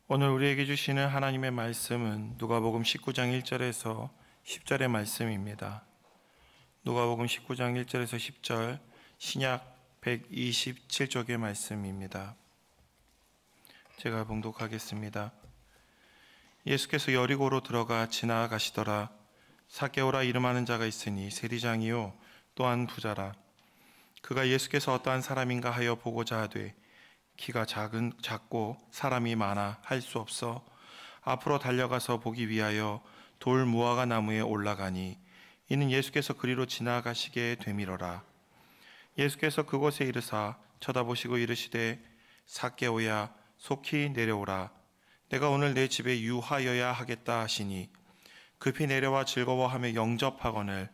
오늘 우리에게 주시는 하나님의 말씀은 누가복음 19장 1절에서 10절의 말씀입니다. 누가복음 19장 1절에서 10절, 신약 127쪽의 말씀입니다. 제가 봉독하겠습니다. 예수께서 여리고로 들어가 지나가시더라. 삭개오라 이름하는 자가 있으니 세리장이요 또한 부자라. 그가 예수께서 어떠한 사람인가 하여 보고자 하되 키가 작고 사람이 많아 할 수 없어 앞으로 달려가서 보기 위하여 돌 무화과 나무에 올라가니 이는 예수께서 그리로 지나가시게 되밀어라. 예수께서 그곳에 이르사 쳐다보시고 이르시되 삭개오야 속히 내려오라. 내가 오늘 내 집에 유하여야 하겠다 하시니 급히 내려와 즐거워하며 영접하거늘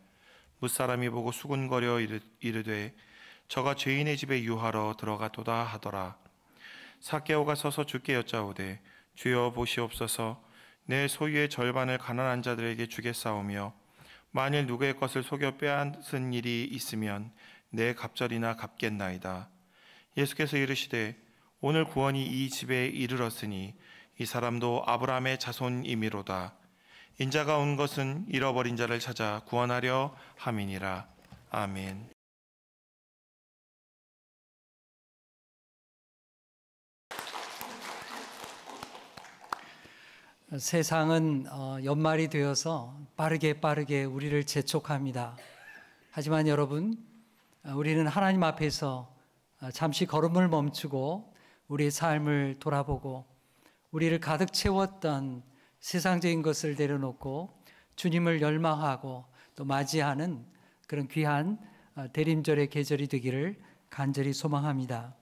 무사람이 보고 수군거려 이르되 저가 죄인의 집에 유하러 들어가도다 하더라. 삭개오가 서서 주께 여짜오되 주여 보시옵소서, 내 소유의 절반을 가난한 자들에게 주겠사오며 만일 누구의 것을 속여 빼앗은 일이 있으면 내 갑절이나 갚겠나이다. 예수께서 이르시되 오늘 구원이 이 집에 이르렀으니 이 사람도 아브라함의 자손이미로다. 인자가 온 것은 잃어버린 자를 찾아 구원하려 함이니라. 아멘. 세상은 연말이 되어서 빠르게 우리를 재촉합니다. 하지만 여러분, 우리는 하나님 앞에서 잠시 걸음을 멈추고 우리의 삶을 돌아보고 우리를 가득 채웠던 세상적인 것을 내려놓고 주님을 열망하고 또 맞이하는 그런 귀한 대림절의 계절이 되기를 간절히 소망합니다.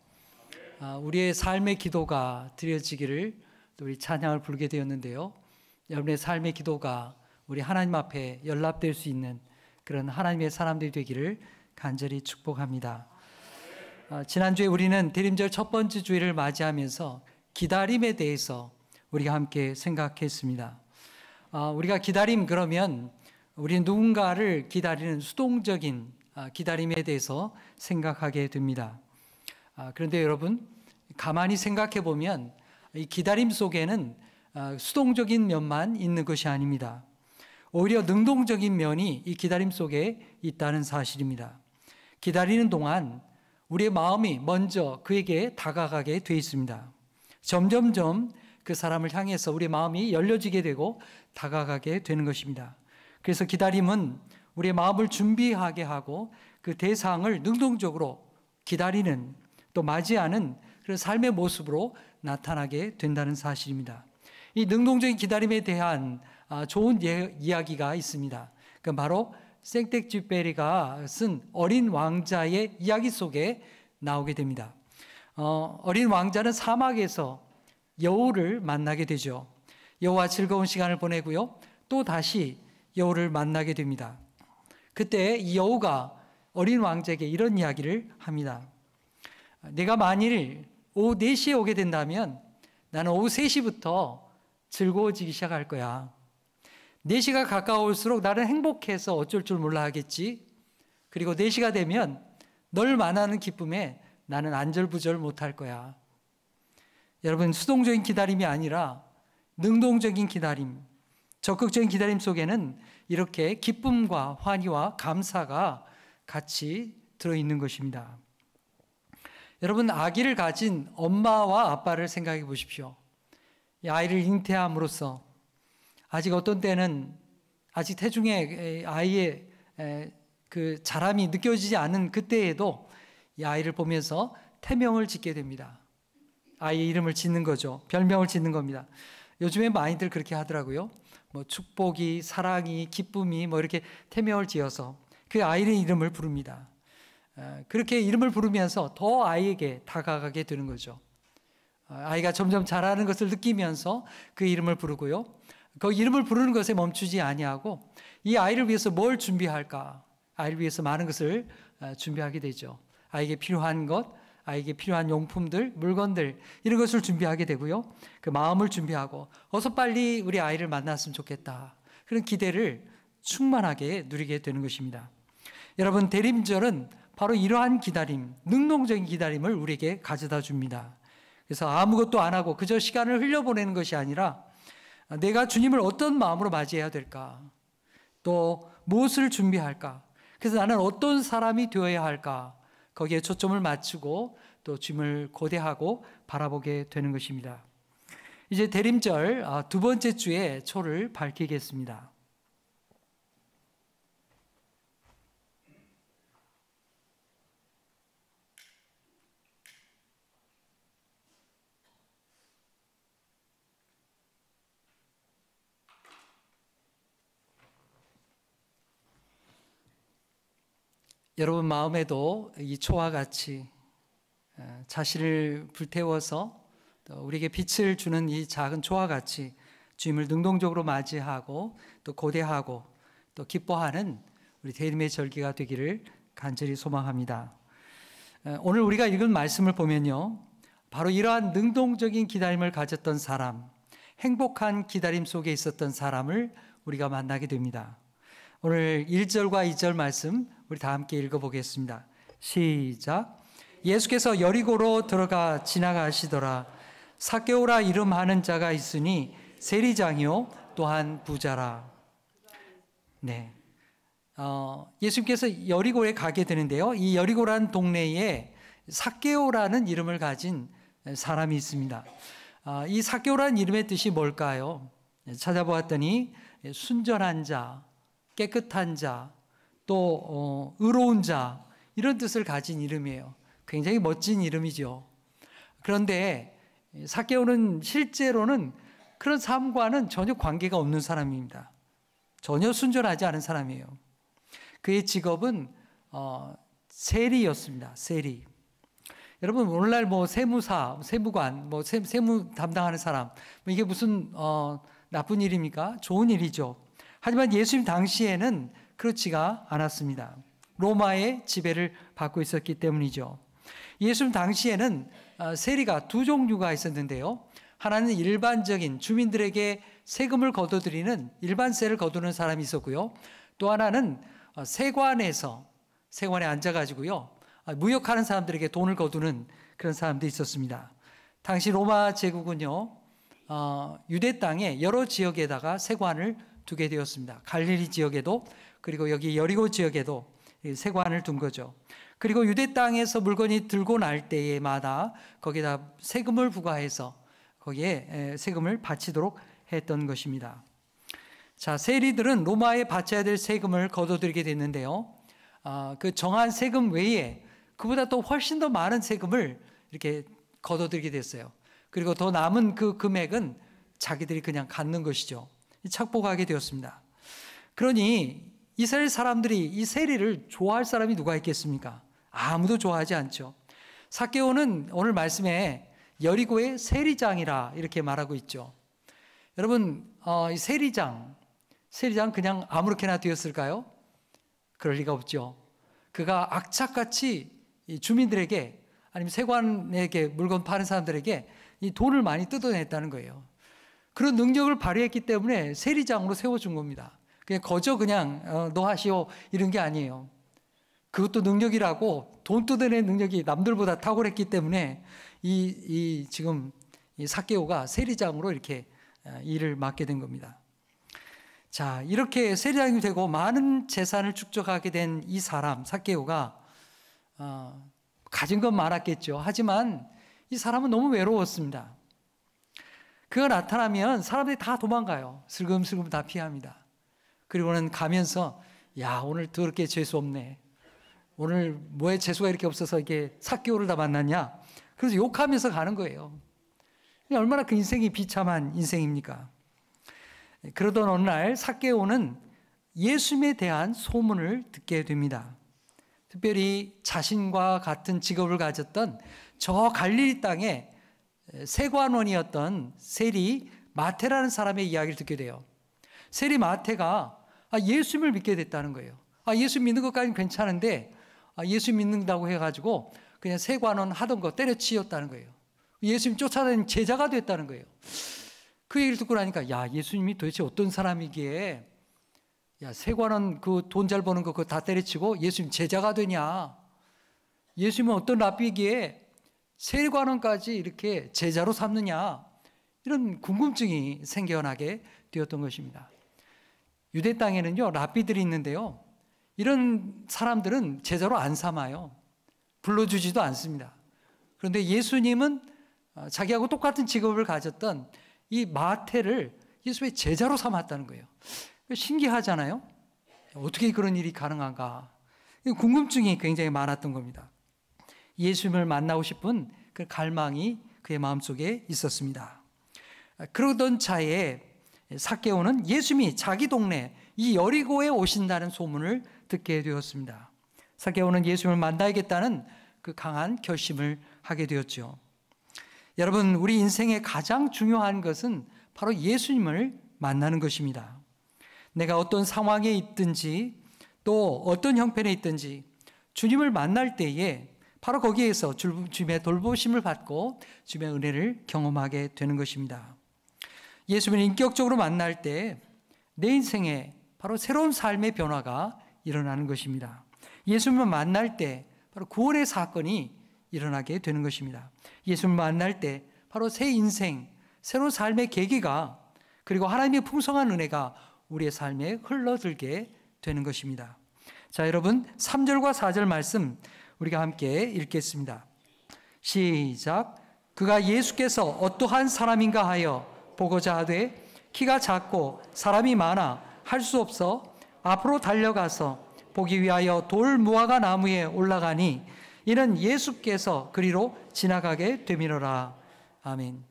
우리의 삶의 기도가 드려지기를 또 우리 찬양을 부르게 되었는데요. 여러분의 삶의 기도가 우리 하나님 앞에 연락될 수 있는 그런 하나님의 사람들이 되기를 간절히 축복합니다. 지난주에 우리는 대림절 첫 번째 주일을 맞이하면서 기다림에 대해서 우리가 함께 생각했습니다. 우리가 기다림 그러면 우리는 누군가를 기다리는 수동적인 기다림에 대해서 생각하게 됩니다. 그런데 여러분, 가만히 생각해 보면 이 기다림 속에는 수동적인 면만 있는 것이 아닙니다. 오히려 능동적인 면이 이 기다림 속에 있다는 사실입니다. 기다리는 동안 우리의 마음이 먼저 그에게 다가가게 돼 있습니다. 점점점 그 사람을 향해서 우리의 마음이 열려지게 되고 다가가게 되는 것입니다. 그래서 기다림은 우리의 마음을 준비하게 하고 그 대상을 능동적으로 기다리는 또 맞이하는 그런 삶의 모습으로 나타나게 된다는 사실입니다. 이 능동적인 기다림에 대한 좋은 이야기가 있습니다. 그 바로 생텍쥐페리가 쓴 어린 왕자의 이야기 속에 나오게 됩니다. 어린 왕자는 사막에서 여우를 만나게 되죠. 여우와 즐거운 시간을 보내고요. 또 다시 여우를 만나게 됩니다. 그때 이 여우가 어린 왕자에게 이런 이야기를 합니다. 내가 만일 오후 4시에 오게 된다면 나는 오후 3시부터 즐거워지기 시작할 거야. 4시가 가까울수록 나는 행복해서 어쩔 줄 몰라 하겠지. 그리고 4시가 되면 널 만나는 기쁨에 나는 안절부절 못할 거야. 여러분, 수동적인 기다림이 아니라 능동적인 기다림, 적극적인 기다림 속에는 이렇게 기쁨과 환희와 감사가 같이 들어있는 것입니다. 여러분, 아기를 가진 엄마와 아빠를 생각해 보십시오. 이 아이를 잉태함으로써 아직 어떤 때는 아직 태중에 아이의 그 자람이 느껴지지 않은 그때에도 이 아이를 보면서 태명을 짓게 됩니다. 아이의 이름을 짓는 거죠. 별명을 짓는 겁니다. 요즘에 많이들 그렇게 하더라고요. 뭐 축복이, 사랑이, 기쁨이 뭐 이렇게 태명을 지어서 그 아이의 이름을 부릅니다. 그렇게 이름을 부르면서 더 아이에게 다가가게 되는 거죠. 아이가 점점 자라는 것을 느끼면서 그 이름을 부르고요. 그 이름을 부르는 것에 멈추지 아니하고 이 아이를 위해서 뭘 준비할까? 아이를 위해서 많은 것을 준비하게 되죠. 아이에게 필요한 것, 아이에게 필요한 용품들, 물건들 이런 것을 준비하게 되고요. 그 마음을 준비하고 어서 빨리 우리 아이를 만났으면 좋겠다. 그런 기대를 충만하게 누리게 되는 것입니다. 여러분, 대림절은 바로 이러한 기다림, 능동적인 기다림을 우리에게 가져다 줍니다. 그래서 아무것도 안 하고 그저 시간을 흘려보내는 것이 아니라 내가 주님을 어떤 마음으로 맞이해야 될까? 또 무엇을 준비할까? 그래서 나는 어떤 사람이 되어야 할까? 거기에 초점을 맞추고 또 주님을 고대하고 바라보게 되는 것입니다. 이제 대림절 두 번째 주에 초를 밝히겠습니다. 여러분 마음에도 이 초와 같이 자신을 불태워서 우리에게 빛을 주는 이 작은 초와 같이 주님을 능동적으로 맞이하고 또 고대하고 또 기뻐하는 우리 대림의 절기가 되기를 간절히 소망합니다. 오늘 우리가 읽은 말씀을 보면요, 바로 이러한 능동적인 기다림을 가졌던 사람, 행복한 기다림 속에 있었던 사람을 우리가 만나게 됩니다. 오늘 1절과 2절 말씀 우리 다 함께 읽어보겠습니다. 시작. 예수께서 여리고로 들어가 지나가시더라. 삭개오라 이름하는 자가 있으니 세리장이요 또한 부자라. 네, 예수님께서 여리고에 가게 되는데요, 이 여리고라는 동네에 삭개오라는 이름을 가진 사람이 있습니다. 이 삭개오라는 이름의 뜻이 뭘까요? 찾아보았더니 순전한 자, 깨끗한 자, 또 의로운 자, 이런 뜻을 가진 이름이에요. 굉장히 멋진 이름이죠. 그런데 삭개오는 실제로는 그런 삶과는 전혀 관계가 없는 사람입니다. 전혀 순전하지 않은 사람이에요. 그의 직업은 세리였습니다. 세리. 여러분 오늘날 뭐 세무사, 세무관, 뭐 세무 담당하는 사람, 이게 무슨 나쁜 일입니까? 좋은 일이죠. 하지만 예수님 당시에는 그렇지가 않았습니다. 로마의 지배를 받고 있었기 때문이죠. 예수님 당시에는 세리가 두 종류가 있었는데요, 하나는 일반적인 주민들에게 세금을 거둬들이는 일반세를 거두는 사람이 있었고요, 또 하나는 세관에 앉아가지고요, 무역하는 사람들에게 돈을 거두는 그런 사람도 있었습니다. 당시 로마 제국은요, 유대 땅의 여러 지역에다가 세관을 두게 되었습니다. 갈릴리 지역에도, 그리고 여기 여리고 지역에도 세관을 둔 거죠. 그리고 유대 땅에서 물건이 들고 날 때마다 거기다 세금을 부과해서 거기에 세금을 바치도록 했던 것입니다. 자, 세리들은 로마에 바쳐야 될 세금을 거둬들이게 됐는데요, 그 정한 세금 외에 그보다 또 훨씬 더 많은 세금을 이렇게 거둬들이게 됐어요. 그리고 더 남은 그 금액은 자기들이 그냥 갖는 것이죠. 착복하게 되었습니다. 그러니 이스라엘 사람들이 이 세리를 좋아할 사람이 누가 있겠습니까? 아무도 좋아하지 않죠. 삭개오는 오늘 말씀에 여리고의 세리장이라 이렇게 말하고 있죠. 여러분, 이 세리장 그냥 아무렇게나 되었을까요? 그럴 리가 없죠. 그가 악착같이 이 주민들에게, 아니면 세관에게 물건 파는 사람들에게 이 돈을 많이 뜯어냈다는 거예요. 그런 능력을 발휘했기 때문에 세리장으로 세워준 겁니다. 그냥 너 하시오 이런 게 아니에요. 그것도 능력이라고, 돈 뜯어내는 능력이 남들보다 탁월했기 때문에 지금 이 삭개오가 세리장으로 이렇게 일을 맡게 된 겁니다. 자, 이렇게 세리장이 되고 많은 재산을 축적하게 된 이 사람 삭개오가 가진 건 많았겠죠. 하지만 이 사람은 너무 외로웠습니다. 그가 나타나면 사람들이 다 도망가요. 슬금슬금 다 피합니다. 그리고는 가면서, 야, 오늘 더럽게 재수 없네. 오늘 뭐에 재수가 이렇게 없어서 이게 삭개오를 다 만났냐? 그래서 욕하면서 가는 거예요. 얼마나 그 인생이 비참한 인생입니까? 그러던 어느 날 삭개오는 예수님에 대한 소문을 듣게 됩니다. 특별히 자신과 같은 직업을 가졌던 저 갈릴리 땅의 세관원이었던 세리 마태라는 사람의 이야기를 듣게 돼요. 세리 마태가 예수님을 믿게 됐다는 거예요. 예수 믿는 것까지는 괜찮은데 예수 믿는다고 해가지고 그냥 세관원 하던 거 때려치웠다는 거예요. 예수님 쫓아다니는 제자가 됐다는 거예요. 그 얘기를 듣고 나니까, 야, 예수님이 도대체 어떤 사람이기에 세관원 그 돈 잘 버는 거 그거 다 때려치고 예수님 제자가 되냐? 예수님은 어떤 랍비기에 세리관원까지 이렇게 제자로 삼느냐, 이런 궁금증이 생겨나게 되었던 것입니다. 유대 땅에는요, 랍비들이 있는데요, 이런 사람들은 제자로 안 삼아요. 불러주지도 않습니다. 그런데 예수님은 자기하고 똑같은 직업을 가졌던 이 마태를 예수의 제자로 삼았다는 거예요. 신기하잖아요. 어떻게 그런 일이 가능한가? 궁금증이 굉장히 많았던 겁니다. 예수님을 만나고 싶은 그 갈망이 그의 마음속에 있었습니다. 그러던 차에 삭개오는 예수님이 자기 동네 이 여리고에 오신다는 소문을 듣게 되었습니다. 삭개오는 예수님을 만나야겠다는 그 강한 결심을 하게 되었죠. 여러분, 우리 인생의 가장 중요한 것은 바로 예수님을 만나는 것입니다. 내가 어떤 상황에 있든지 또 어떤 형편에 있든지 주님을 만날 때에 바로 거기에서 주님의 돌보심을 받고 주님의 은혜를 경험하게 되는 것입니다. 예수님을 인격적으로 만날 때 내 인생에 바로 새로운 삶의 변화가 일어나는 것입니다. 예수님을 만날 때 바로 구원의 사건이 일어나게 되는 것입니다. 예수님을 만날 때 바로 새 인생, 새로운 삶의 계기가, 그리고 하나님의 풍성한 은혜가 우리의 삶에 흘러들게 되는 것입니다. 자, 여러분, 3절과 4절 말씀 우리가 함께 읽겠습니다. 시작. 그가 예수께서 어떠한 사람인가 하여 보고자 하되 키가 작고 사람이 많아 할 수 없어 앞으로 달려가서 보기 위하여 돌 무화과 나무에 올라가니 이는 예수께서 그리로 지나가게 되미로라. 아멘.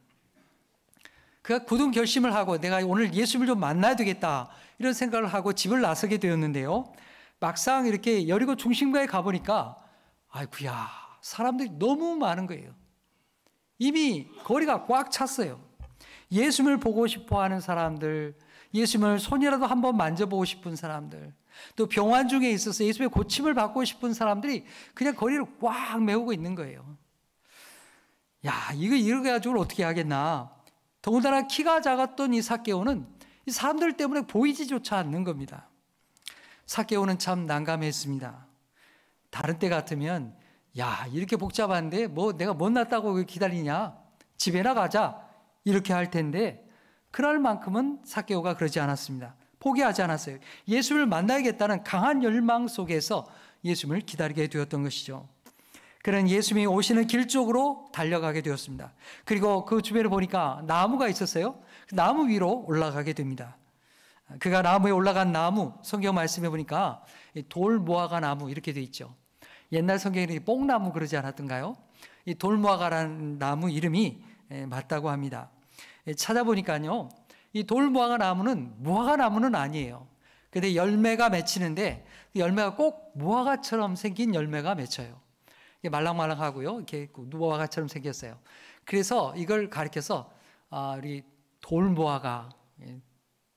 그가 굳은 결심을 하고 내가 오늘 예수님을 좀 만나야 되겠다, 이런 생각을 하고 집을 나서게 되었는데요, 막상 이렇게 여리고 중심가에 가보니까 아이고야, 사람들이 너무 많은 거예요. 이미 거리가 꽉 찼어요. 예수님을 보고 싶어하는 사람들, 예수님을 손이라도 한번 만져보고 싶은 사람들, 또 병환 중에 있어서 예수님의 고침을 받고 싶은 사람들이 그냥 거리를 꽉 메우고 있는 거예요. 야, 이렇게 가지고 어떻게 하겠나. 더군다나 키가 작았던 이 삭개오는 이 사람들 때문에 보이지조차 않는 겁니다. 삭개오는 참 난감했습니다. 다른 때 같으면 야, 이렇게 복잡한데 뭐 내가 못났다고 기다리냐, 집에나 가자, 이렇게 할 텐데 그날만큼은 삭개오가 그러지 않았습니다. 포기하지 않았어요. 예수를 만나야겠다는 강한 열망 속에서 예수님을 기다리게 되었던 것이죠. 그는 예수님이 오시는 길 쪽으로 달려가게 되었습니다. 그리고 그 주변에 보니까 나무가 있었어요. 그 나무 위로 올라가게 됩니다. 그가 나무에 올라간 나무, 성경 말씀해 보니까 돌 무화과 나무 이렇게 돼 있죠. 옛날 성경에는 뽕나무 그러지 않았던가요? 이 돌 무화과라는 나무 이름이 맞다고 합니다. 찾아보니까요, 이 돌 무화과 나무는 무화과 나무는 아니에요. 근데 열매가 맺히는데 그 열매가 꼭 무화과처럼 생긴 열매가 맺혀요. 말랑말랑하고요, 이렇게 무화과처럼 생겼어요. 그래서 이걸 가리켜서 우리 돌 무화과,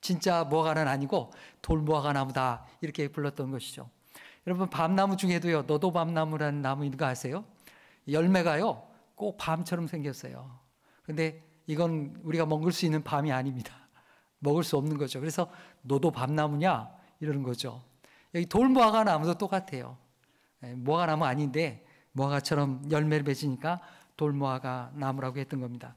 진짜 무화과는 아니고 돌 무화과 나무다, 이렇게 불렀던 것이죠. 여러분, 밤나무 중에도요, 너도 밤나무라는 나무 있는 거 아세요? 열매가요 꼭 밤처럼 생겼어요. 근데 이건 우리가 먹을 수 있는 밤이 아닙니다. 먹을 수 없는 거죠. 그래서 너도 밤나무냐, 이러는 거죠. 여기 돌무화과 나무도 똑같아요. 무화과 나무 아닌데 무화과처럼 열매를 맺으니까 돌무화과 나무라고 했던 겁니다.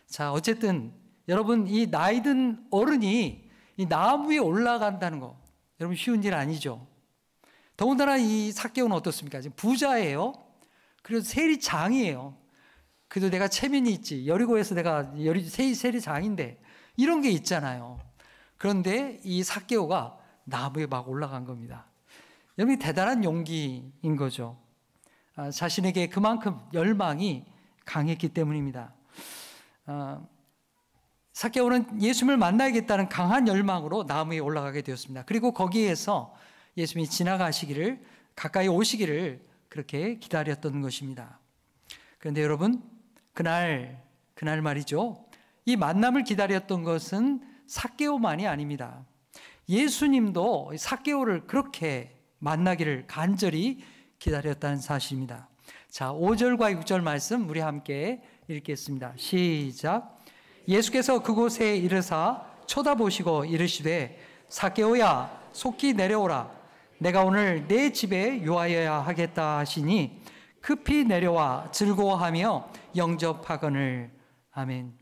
자, 어쨌든 여러분, 이 나이든 어른이 이 나무 위에 올라간다는 거, 여러분 쉬운 일 아니죠. 더군다나 이 삭개오는 어떻습니까? 지금 부자예요. 그리고 세리장이에요. 그래도 내가 체면이 있지. 여리고에서 내가 세리장인데 이런 게 있잖아요. 그런데 이 삭개오가 나무에 막 올라간 겁니다. 여러분, 대단한 용기인 거죠. 자신에게 그만큼 열망이 강했기 때문입니다. 삭개오는 예수님을 만나야겠다는 강한 열망으로 나무에 올라가게 되었습니다. 그리고 거기에서 예수님이 지나가시기를, 가까이 오시기를 그렇게 기다렸던 것입니다. 그런데 여러분, 그날 말이죠, 이 만남을 기다렸던 것은 삭개오만이 아닙니다. 예수님도 삭개오를 그렇게 만나기를 간절히 기다렸다는 사실입니다. 자, 5절과 6절 말씀 우리 함께 읽겠습니다. 시작. 예수께서 그곳에 이르사 쳐다보시고 이르시되 삭개오야, 속히 내려오라. 내가 오늘 내 집에 요하여야 하겠다 하시니 급히 내려와 즐거워하며 영접하거늘. 아멘.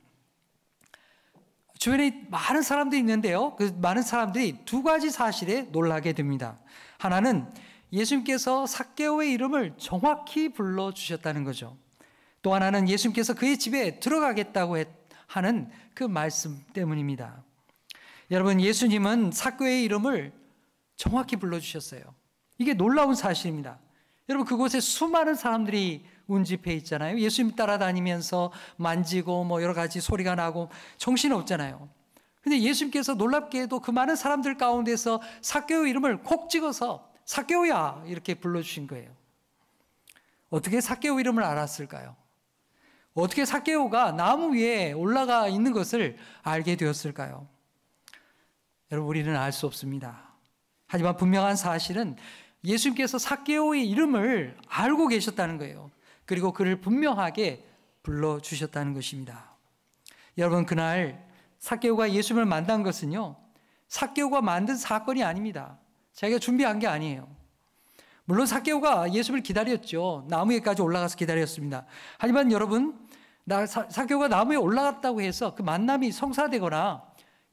주변에 많은 사람들이 있는데요. 그 많은 사람들이 두 가지 사실에 놀라게 됩니다. 하나는 예수님께서 삭개오의 이름을 정확히 불러주셨다는 거죠. 또 하나는 예수님께서 그의 집에 들어가겠다고 하는 그 말씀 때문입니다. 여러분, 예수님은 삭개오의 이름을 정확히 불러주셨어요. 이게 놀라운 사실입니다. 여러분, 그곳에 수많은 사람들이 운집해 있잖아요. 예수님 따라다니면서 만지고 뭐 여러 가지 소리가 나고 정신없잖아요. 근데 예수님께서 놀랍게도 그 많은 사람들 가운데서 삭개오 이름을 콕 찍어서 삭개오야 이렇게 불러주신 거예요. 어떻게 삭개오 이름을 알았을까요? 어떻게 삭개오가 나무 위에 올라가 있는 것을 알게 되었을까요? 여러분, 우리는 알 수 없습니다. 하지만 분명한 사실은 예수님께서 삭개오의 이름을 알고 계셨다는 거예요. 그리고 그를 분명하게 불러주셨다는 것입니다. 여러분, 그날 삭개오가 예수님을 만난 것은요, 삭개오가 만든 사건이 아닙니다. 자기가 준비한 게 아니에요. 물론 삭개오가 예수님을 기다렸죠. 나무 위에까지 올라가서 기다렸습니다. 하지만 여러분, 삭개오가 나무 위에 올라갔다고 해서 그 만남이 성사되거나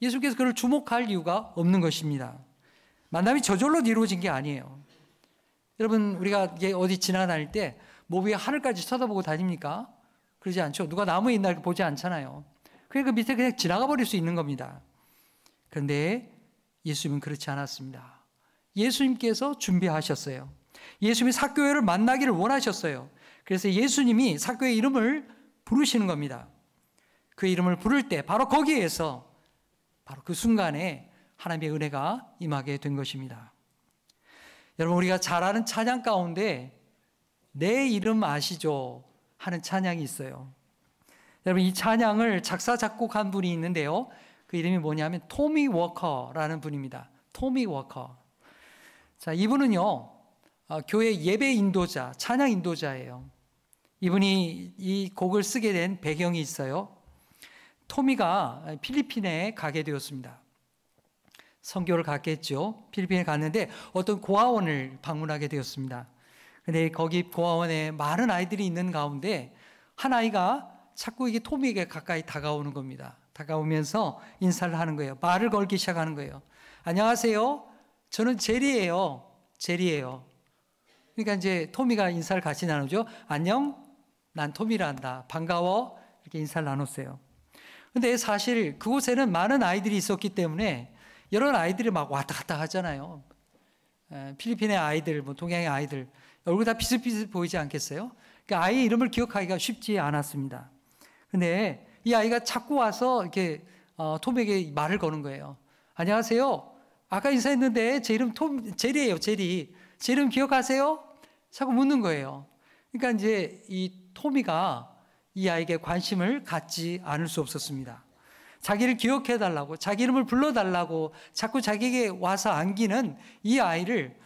예수님께서 그를 주목할 이유가 없는 것입니다. 만남이 저절로 이루어진 게 아니에요. 여러분, 우리가 어디 지나다닐 때 뭐 위에 하늘까지 쳐다보고 다닙니까? 그러지 않죠. 누가 나무에 있나 보지 않잖아요. 그러니까 그 밑에 그냥 지나가 버릴 수 있는 겁니다. 그런데 예수님은 그렇지 않았습니다. 예수님께서 준비하셨어요. 예수님이 삭개오를 만나기를 원하셨어요. 그래서 예수님이 삭개오의 이름을 부르시는 겁니다. 그 이름을 부를 때 바로 거기에서 바로 그 순간에 하나님의 은혜가 임하게 된 것입니다. 여러분, 우리가 잘 아는 찬양 가운데 내 이름 아시죠? 하는 찬양이 있어요. 여러분, 이 찬양을 작사 작곡한 분이 있는데요. 그 이름이 뭐냐면 토미 워커라는 분입니다. 토미 워커. 자, 이분은요, 교회 예배 인도자, 찬양 인도자예요. 이분이 이 곡을 쓰게 된 배경이 있어요. 토미가 필리핀에 가게 되었습니다. 선교를 갔겠죠. 필리핀에 갔는데 어떤 고아원을 방문하게 되었습니다. 근데 거기 고아원에 많은 아이들이 있는 가운데 한 아이가 자꾸 이게 토미에게 가까이 다가오는 겁니다. 다가오면서 인사를 하는 거예요. 말을 걸기 시작하는 거예요. 안녕하세요. 저는 제리예요. 제리예요. 그러니까 이제 토미가 인사를 같이 나누죠. 안녕. 난 토미란다. 반가워. 이렇게 인사를 나눴어요. 근데 사실 그곳에는 많은 아이들이 있었기 때문에 여러 아이들이 막 왔다 갔다 하잖아요. 필리핀의 아이들, 뭐 동양의 아이들 얼굴 다 비슷비슷 보이지 않겠어요? 그러니까 아이의 이름을 기억하기가 쉽지 않았습니다. 근데 이 아이가 자꾸 와서 이렇게 톰에게 말을 거는 거예요. 안녕하세요. 아까 인사했는데 제 이름 제리예요. 제리. 제 이름 기억하세요? 자꾸 묻는 거예요. 그러니까 이제 이 토미가 이 아이에게 관심을 갖지 않을 수 없었습니다. 자기를 기억해달라고, 자기 이름을 불러달라고 자꾸 자기에게 와서 안기는 이 아이를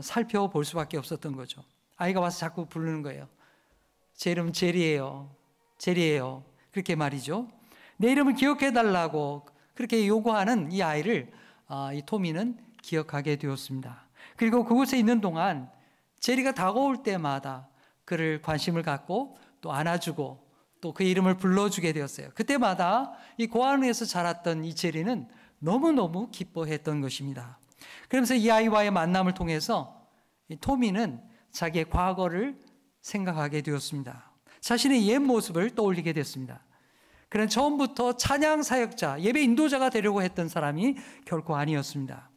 살펴볼 수밖에 없었던 거죠. 아이가 와서 자꾸 부르는 거예요. 제 이름은 제리예요. 제리예요. 그렇게 말이죠. 내 이름을 기억해달라고 그렇게 요구하는 이 아이를 이 토미는 기억하게 되었습니다. 그리고 그곳에 있는 동안 제리가 다가올 때마다 그를 관심을 갖고 또 안아주고 또 그 이름을 불러주게 되었어요. 그때마다 이 고아원에서 자랐던 이 제리는 너무너무 기뻐했던 것입니다. 그러면서 이 아이와의 만남을 통해서 이 토미는 자기의 과거를 생각하게 되었습니다. 자신의 옛 모습을 떠올리게 됐습니다. 그는 처음부터 찬양 사역자, 예배 인도자가 되려고 했던 사람이 결코 아니었습니다.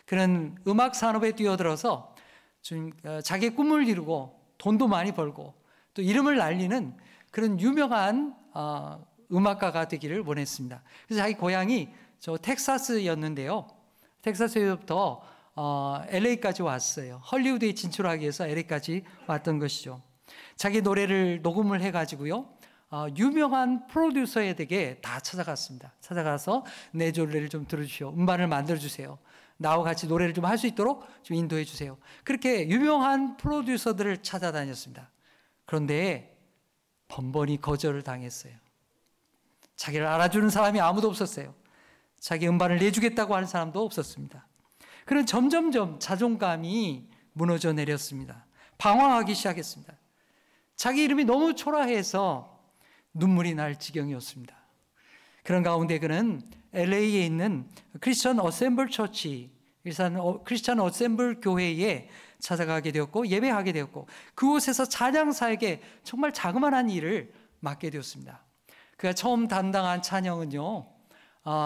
그는 음악 산업에 뛰어들어서 자기의 꿈을 이루고 돈도 많이 벌고 또 이름을 날리는 그런 유명한 음악가가 되기를 원했습니다. 그래서 자기 고향이 저 텍사스였는데요. 텍사스에서부터 LA까지 왔어요. 헐리우드에 진출하기 위해서 LA까지 왔던 것이죠. 자기 노래를 녹음을 해가지고요. 유명한 프로듀서에게 다 찾아갔습니다. 찾아가서 내 노래를 좀 들어주시오. 음반을 만들어주세요. 나와 같이 노래를 좀 할 수 있도록 좀 인도해 주세요. 그렇게 유명한 프로듀서들을 찾아다녔습니다. 그런데 번번이 거절을 당했어요. 자기를 알아주는 사람이 아무도 없었어요. 자기 음반을 내주겠다고 하는 사람도 없었습니다. 그는 점점점 자존감이 무너져 내렸습니다. 방황하기 시작했습니다. 자기 이름이 너무 초라해서 눈물이 날 지경이었습니다. 그런 가운데 그는 LA에 있는 크리스천 어셈블 처치, 크리스천 어셈블 교회에 찾아가게 되었고 예배하게 되었고 그곳에서 찬양사에게 정말 자그마한 일을 맡게 되었습니다. 그가 처음 담당한 찬양은요,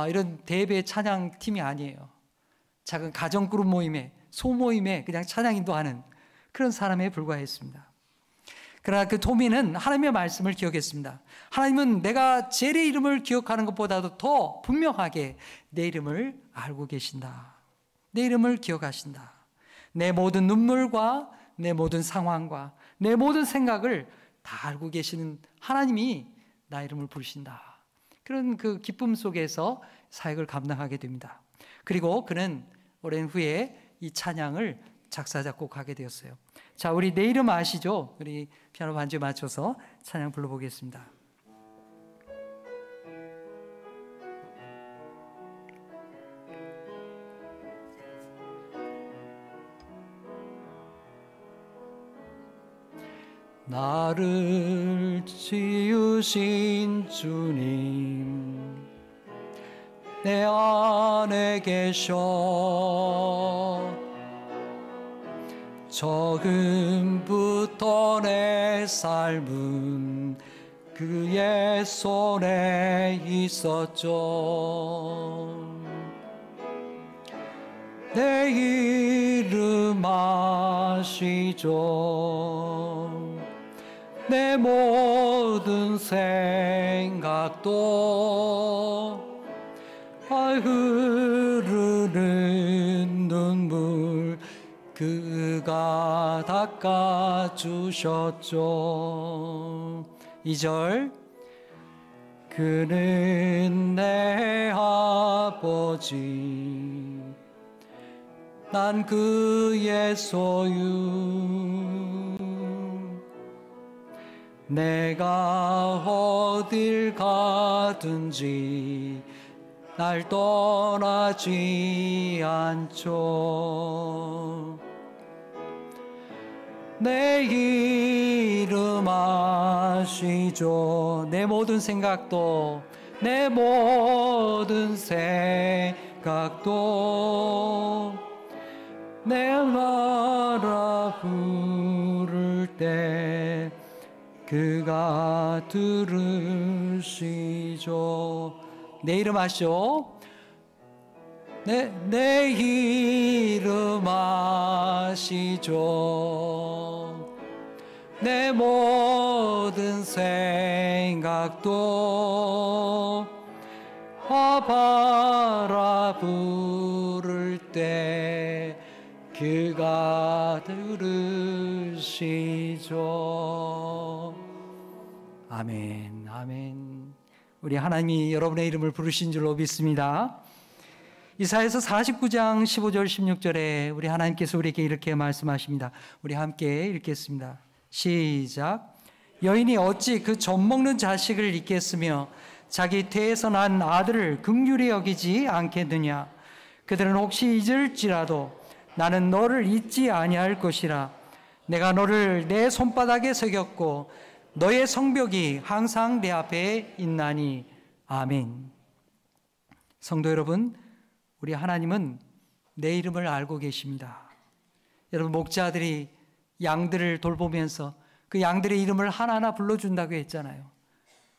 이런 대배 찬양팀이 아니에요. 작은 가정그룹 모임에, 소모임에 그냥 찬양 인도하는 그런 사람에 불과했습니다. 그러나 그 토미는 하나님의 말씀을 기억했습니다. 하나님은 내가 젤의 이름을 기억하는 것보다도 더 분명하게 내 이름을 알고 계신다. 내 이름을 기억하신다. 내 모든 눈물과 내 모든 상황과 내 모든 생각을 다 알고 계시는 하나님이 나 이름을 부르신다. 그런 그 기쁨 속에서 사역을 감당하게 됩니다. 그리고 그는 오랜 후에 이 찬양을 작사 작곡하게 되었어요. 자, 우리 내 이름 아시죠? 우리 피아노 반주에 맞춰서 찬양 불러보겠습니다. 나를 지으신 주님 내 안에 계셔 적음부터 내 삶은 그의 손에 있었죠. 내 이름 아시죠. 내 모든 생각도 흐르는 눈물 그가 닦아주셨죠. 2절 그는 내 아버지 난 그의 소유 내가 어딜 가든지 날 떠나지 않죠. 내 이름 아시죠. 내 모든 생각도 내 모든 생각도 내 나라 부를 때 그가 들으시죠. 내 이름 아시죠? 내 이름 아시죠? 내 모든 생각도 바라 부를 때 그가 들으시죠. 아멘, 아멘. 우리 하나님이 여러분의 이름을 부르신 줄로 믿습니다. 이사야서 49장 15절 16절에 우리 하나님께서 우리에게 이렇게 말씀하십니다. 우리 함께 읽겠습니다. 시작. 여인이 어찌 그 젖먹는 자식을 잊겠으며 자기 태에서 난 아들을 긍휼히 여기지 않겠느냐. 그들은 혹시 잊을지라도 나는 너를 잊지 아니할 것이라. 내가 너를 내 손바닥에 새겼고 너의 성벽이 항상 내 앞에 있나니. 아멘. 성도 여러분, 우리 하나님은 내 이름을 알고 계십니다. 여러분, 목자들이 양들을 돌보면서 그 양들의 이름을 하나하나 불러준다고 했잖아요.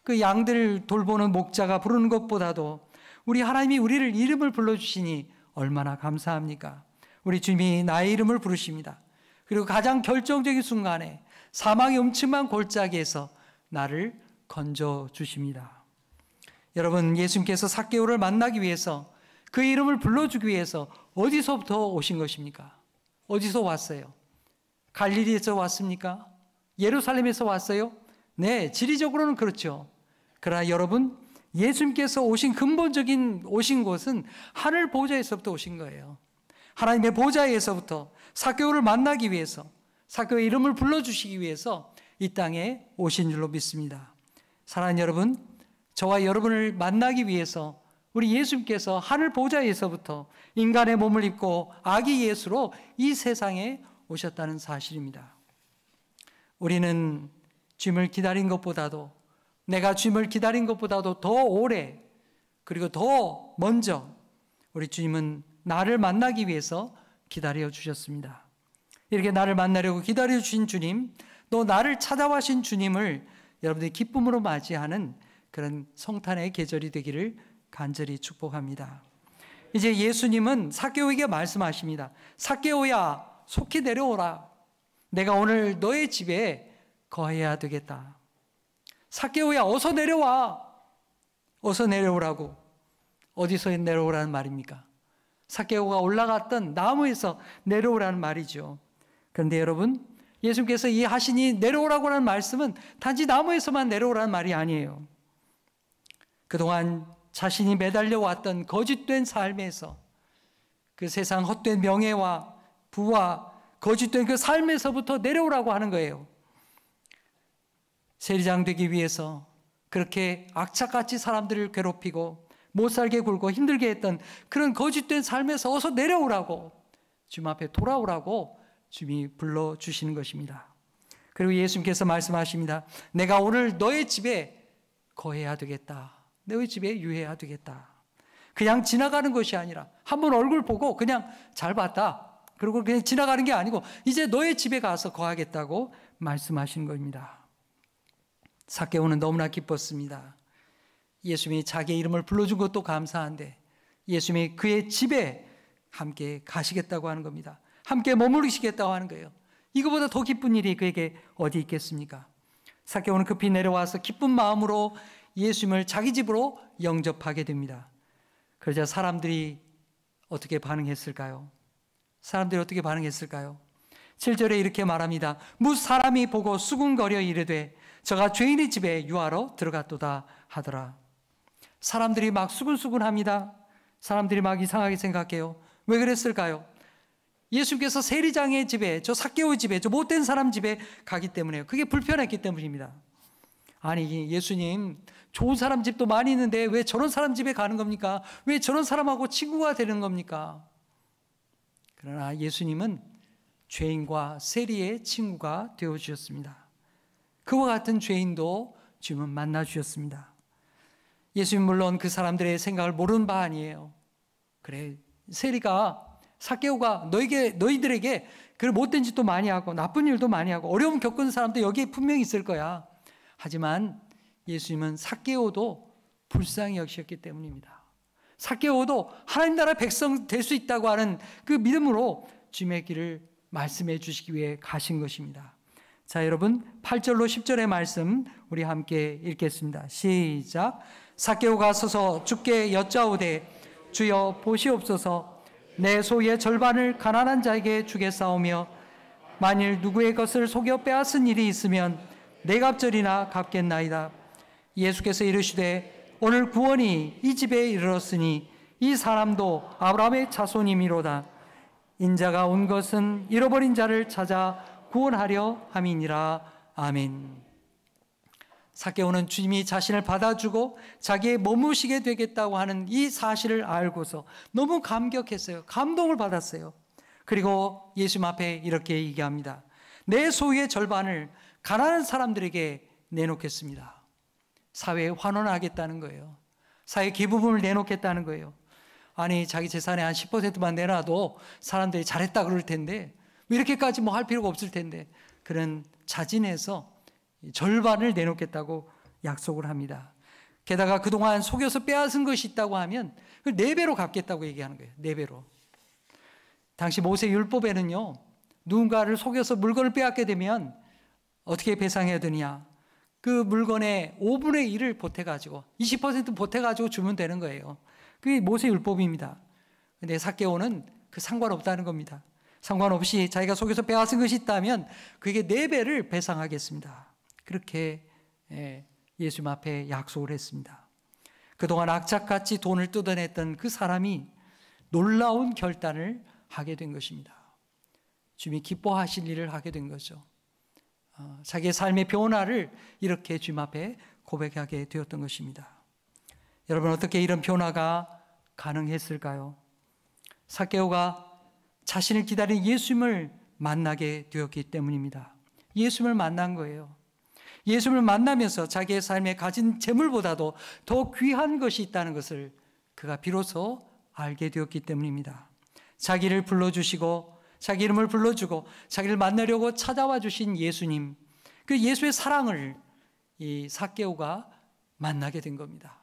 그 양들을 돌보는 목자가 부르는 것보다도 우리 하나님이 우리를 이름을 불러주시니 얼마나 감사합니까? 우리 주님이 나의 이름을 부르십니다. 그리고 가장 결정적인 순간에 사망의 음침한 골짜기에서 나를 건져주십니다. 여러분, 예수님께서 삭개오를 만나기 위해서 그 이름을 불러주기 위해서 어디서부터 오신 것입니까? 어디서 왔어요? 갈릴리에서 왔습니까? 예루살렘에서 왔어요? 네, 지리적으로는 그렇죠. 그러나 여러분, 예수님께서 오신 근본적인 오신 곳은 하늘 보좌에서부터 오신 거예요. 하나님의 보좌에서부터 삭개오를 만나기 위해서, 삭개오의 이름을 불러주시기 위해서 이 땅에 오신 줄로 믿습니다. 사랑하는 여러분, 저와 여러분을 만나기 위해서 우리 예수님께서 하늘 보좌에서부터 인간의 몸을 입고 아기 예수로 이 세상에 오셨다는 사실입니다. 우리는 주님을 기다린 것보다도, 내가 주님을 기다린 것보다도 더 오래, 그리고 더 먼저 우리 주님은 나를 만나기 위해서 기다려 주셨습니다. 이렇게 나를 만나려고 기다려 주신 주님, 또 나를 찾아와신 주님을 여러분들이 기쁨으로 맞이하는 그런 성탄의 계절이 되기를 간절히 축복합니다. 이제 예수님은 삭개오에게 말씀하십니다. 삭개오야, 속히 내려오라. 내가 오늘 너의 집에 거해야 되겠다. 삭개오야, 어서 내려와. 어서 내려오라고. 어디서 내려오라는 말입니까? 삭개오가 올라갔던 나무에서 내려오라는 말이죠. 그런데 여러분, 예수님께서 이 하시니 내려오라고 하는 말씀은 단지 나무에서만 내려오라는 말이 아니에요. 그동안 자신이 매달려 왔던 거짓된 삶에서, 그 세상 헛된 명예와 부와 거짓된 그 삶에서부터 내려오라고 하는 거예요. 세리장 되기 위해서 그렇게 악착같이 사람들을 괴롭히고 못 살게 굴고 힘들게 했던 그런 거짓된 삶에서 어서 내려오라고, 주님 앞에 돌아오라고 주님이 불러주시는 것입니다. 그리고 예수님께서 말씀하십니다. 내가 오늘 너의 집에 거해야 되겠다. 너의 집에 유해야 되겠다. 그냥 지나가는 것이 아니라 한번 얼굴 보고 그냥 잘 봤다, 그리고 그냥 지나가는 게 아니고 이제 너의 집에 가서 거하겠다고 말씀하시는 겁니다. 삭개오는 너무나 기뻤습니다. 예수님이 자기의 이름을 불러준 것도 감사한데 예수님이 그의 집에 함께 가시겠다고 하는 겁니다. 함께 머무르시겠다고 하는 거예요. 이거보다 더 기쁜 일이 그에게 어디 있겠습니까? 삭개오는 급히 내려와서 기쁜 마음으로 예수님을 자기 집으로 영접하게 됩니다. 그러자 사람들이 어떻게 반응했을까요? 7절에 이렇게 말합니다. 무 사람이 보고 수군거려 이르되 저가 죄인의 집에 유하러 들어갔도다 하더라. 사람들이 막 수군수군합니다. 사람들이 막 이상하게 생각해요. 왜 그랬을까요? 예수님께서 세리장의 집에, 저 삭개오 집에, 저 못된 사람 집에 가기 때문에요. 그게 불편했기 때문입니다. 아니, 예수님 좋은 사람 집도 많이 있는데 왜 저런 사람 집에 가는 겁니까? 왜 저런 사람하고 친구가 되는 겁니까? 그러나 예수님은 죄인과 세리의 친구가 되어주셨습니다. 그와 같은 죄인도 주님은 만나주셨습니다. 예수님 물론 그 사람들의 생각을 모르는 바 아니에요. 그래, 세리가, 삭개오가 너희들에게 그 못된 짓도 많이 하고 나쁜 일도 많이 하고 어려움 겪은 사람도 여기에 분명히 있을 거야. 하지만 예수님은 삭개오도 불쌍히 여기셨기 때문입니다. 삭개오도 하나님 나라 백성 될 수 있다고 하는 그 믿음으로 주님의 길을 말씀해 주시기 위해 가신 것입니다. 자, 여러분 8절로 10절의 말씀 우리 함께 읽겠습니다. 시작. 삭개오가 서서 주께 여짜오되 주여 보시옵소서, 내 소유의 절반을 가난한 자에게 주겠사오며 만일 누구의 것을 속여 빼앗은 일이 있으면 네 갑절이나 갚겠나이다. 예수께서 이르시되 오늘 구원이 이 집에 이르렀으니 이 사람도 아브라함의 자손이미로다. 인자가 온 것은 잃어버린 자를 찾아 구원하려 함이니라. 아멘. 삭개오는 주님이 자신을 받아주고 자기의 머무시게 되겠다고 하는 이 사실을 알고서 너무 감격했어요. 감동을 받았어요. 그리고 예수님 앞에 이렇게 얘기합니다. 내 소유의 절반을 가난한 사람들에게 내놓겠습니다. 사회에 환원하겠다는 거예요. 사회 기부금을 내놓겠다는 거예요. 아니, 자기 재산의 한 10%만 내놔도 사람들이 잘했다 그럴 텐데 이렇게까지 뭐 할 필요가 없을 텐데, 그런 자진해서 절반을 내놓겠다고 약속을 합니다. 게다가 그동안 속여서 빼앗은 것이 있다고 하면 그걸 4배로 갚겠다고 얘기하는 거예요. 4배로. 당시 모세 율법에는요, 누군가를 속여서 물건을 빼앗게 되면 어떻게 배상해야 되느냐, 그 물건의 5분의 1을 보태가지고 20% 보태가지고 주면 되는 거예요. 그게 모세 율법입니다. 근데 삭개오는 그 상관없다는 겁니다. 상관없이 자기가 속여서 빼앗은 것이 있다면 그게 4배를 배상하겠습니다. 그렇게 예수님 앞에 약속을 했습니다. 그동안 악착같이 돈을 뜯어냈던 그 사람이 놀라운 결단을 하게 된 것입니다. 주님이 기뻐하실 일을 하게 된 거죠. 자기의 삶의 변화를 이렇게 주님 앞에 고백하게 되었던 것입니다. 여러분, 어떻게 이런 변화가 가능했을까요? 삭개오가 자신을 기다린 예수님을 만나게 되었기 때문입니다. 예수님을 만난 거예요. 예수를 만나면서 자기의 삶에 가진 재물보다도 더 귀한 것이 있다는 것을 그가 비로소 알게 되었기 때문입니다. 자기를 불러주시고 자기 이름을 불러주고 자기를 만나려고 찾아와 주신 예수님, 그 예수의 사랑을 이 삭개오가 만나게 된 겁니다.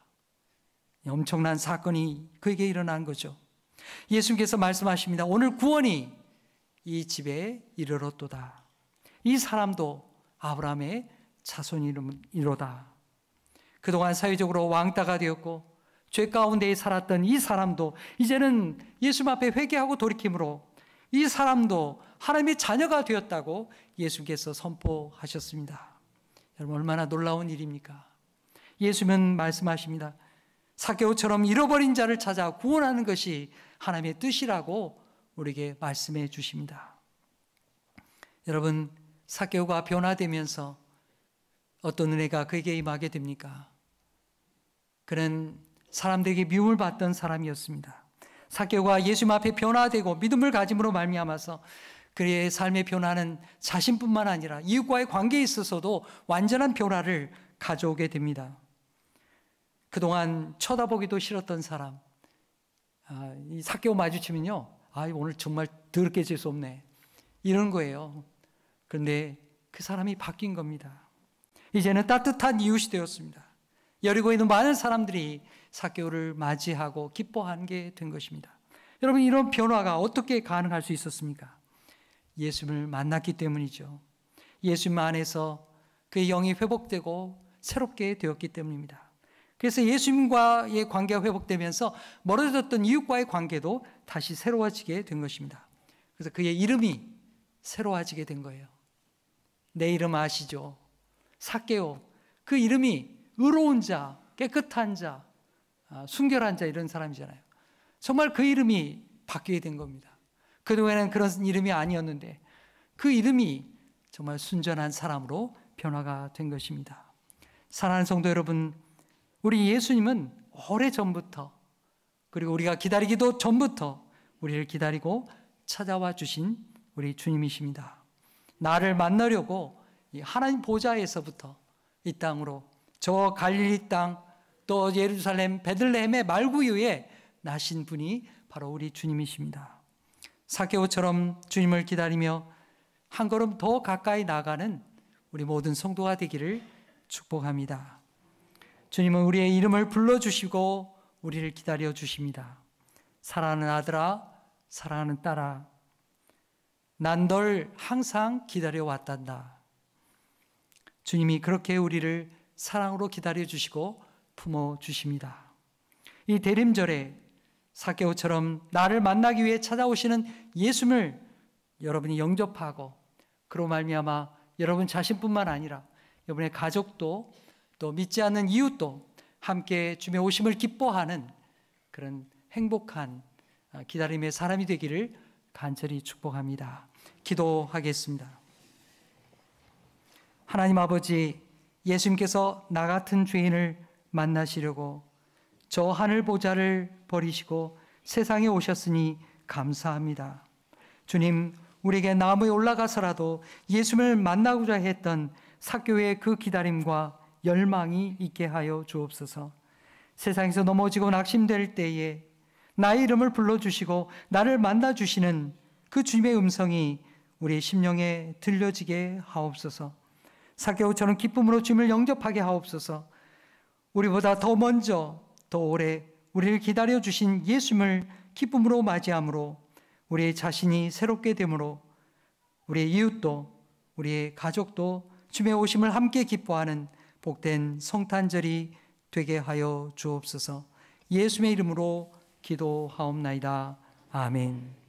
엄청난 사건이 그에게 일어난 거죠. 예수님께서 말씀하십니다. 오늘 구원이 이 집에 이르렀도다. 이 사람도 아브라함의 자손이로다. 그동안 사회적으로 왕따가 되었고 죄 가운데 살았던 이 사람도 이제는 예수님 앞에 회개하고 돌이킴으로 이 사람도 하나님의 자녀가 되었다고 예수님께서 선포하셨습니다. 여러분, 얼마나 놀라운 일입니까? 예수님은 말씀하십니다. 삭개오처럼 잃어버린 자를 찾아 구원하는 것이 하나님의 뜻이라고 우리에게 말씀해 주십니다. 여러분, 삭개오가 변화되면서 어떤 은혜가 그에게 임하게 됩니까? 그는 사람들에게 미움을 받던 사람이었습니다. 삭개오가 예수님 앞에 변화되고 믿음을 가짐으로 말미암아서 그의 삶의 변화는 자신뿐만 아니라 이웃과의 관계에 있어서도 완전한 변화를 가져오게 됩니다. 그동안 쳐다보기도 싫었던 사람, 이 삭개오 마주치면요, 오늘 정말 더럽게 재수없네, 이런 거예요. 그런데 그 사람이 바뀐 겁니다. 이제는 따뜻한 이웃이 되었습니다. 여리고에 있는 많은 사람들이 삭개오를 맞이하고 기뻐하게 된 것입니다. 여러분, 이런 변화가 어떻게 가능할 수 있었습니까? 예수님을 만났기 때문이죠. 예수님 안에서 그의 영이 회복되고 새롭게 되었기 때문입니다. 그래서 예수님과의 관계가 회복되면서 멀어졌던 이웃과의 관계도 다시 새로워지게 된 것입니다. 그래서 그의 이름이 새로워지게 된 거예요. 내 이름 아시죠? 삭개오. 그 이름이 의로운 자, 깨끗한 자, 순결한 자, 이런 사람이잖아요. 정말 그 이름이 바뀌게 된 겁니다. 그동안에는 그런 이름이 아니었는데 그 이름이 정말 순전한 사람으로 변화가 된 것입니다. 사랑하는 성도 여러분, 우리 예수님은 오래전부터, 그리고 우리가 기다리기도 전부터 우리를 기다리고 찾아와 주신 우리 주님이십니다. 나를 만나려고 하나님 보좌에서부터 이 땅으로, 저 갈릴리 땅, 또 예루살렘 베들레헴의 말구유에 나신 분이 바로 우리 주님이십니다. 삭개오처럼 주님을 기다리며 한 걸음 더 가까이 나가는 우리 모든 성도가 되기를 축복합니다. 주님은 우리의 이름을 불러주시고 우리를 기다려 주십니다. 사랑하는 아들아, 사랑하는 딸아, 난 널 항상 기다려왔단다. 주님이 그렇게 우리를 사랑으로 기다려 주시고 품어 주십니다. 이 대림절에 삭개오처럼 나를 만나기 위해 찾아오시는 예수님을 여러분이 영접하고 그로 말미암아 여러분 자신뿐만 아니라 여러분의 가족도 또 믿지 않는 이웃도 함께 주님의 오심을 기뻐하는 그런 행복한 기다림의 사람이 되기를 간절히 축복합니다. 기도하겠습니다. 하나님 아버지, 예수님께서 나 같은 죄인을 만나시려고 저 하늘 보좌를 버리시고 세상에 오셨으니 감사합니다. 주님, 우리에게 나무에 올라가서라도 예수님을 만나고자 했던 삭개오의 그 기다림과 열망이 있게 하여 주옵소서. 세상에서 넘어지고 낙심될 때에 나의 이름을 불러주시고 나를 만나주시는 그 주님의 음성이 우리의 심령에 들려지게 하옵소서. 삭개오처럼 기쁨으로 주님을 영접하게 하옵소서. 우리보다 더 먼저 더 오래 우리를 기다려주신 예수님을 기쁨으로 맞이함으로 우리의 자신이 새롭게 되므로 우리의 이웃도 우리의 가족도 주님의 오심을 함께 기뻐하는 복된 성탄절이 되게 하여 주옵소서. 예수님의 이름으로 기도하옵나이다. 아멘.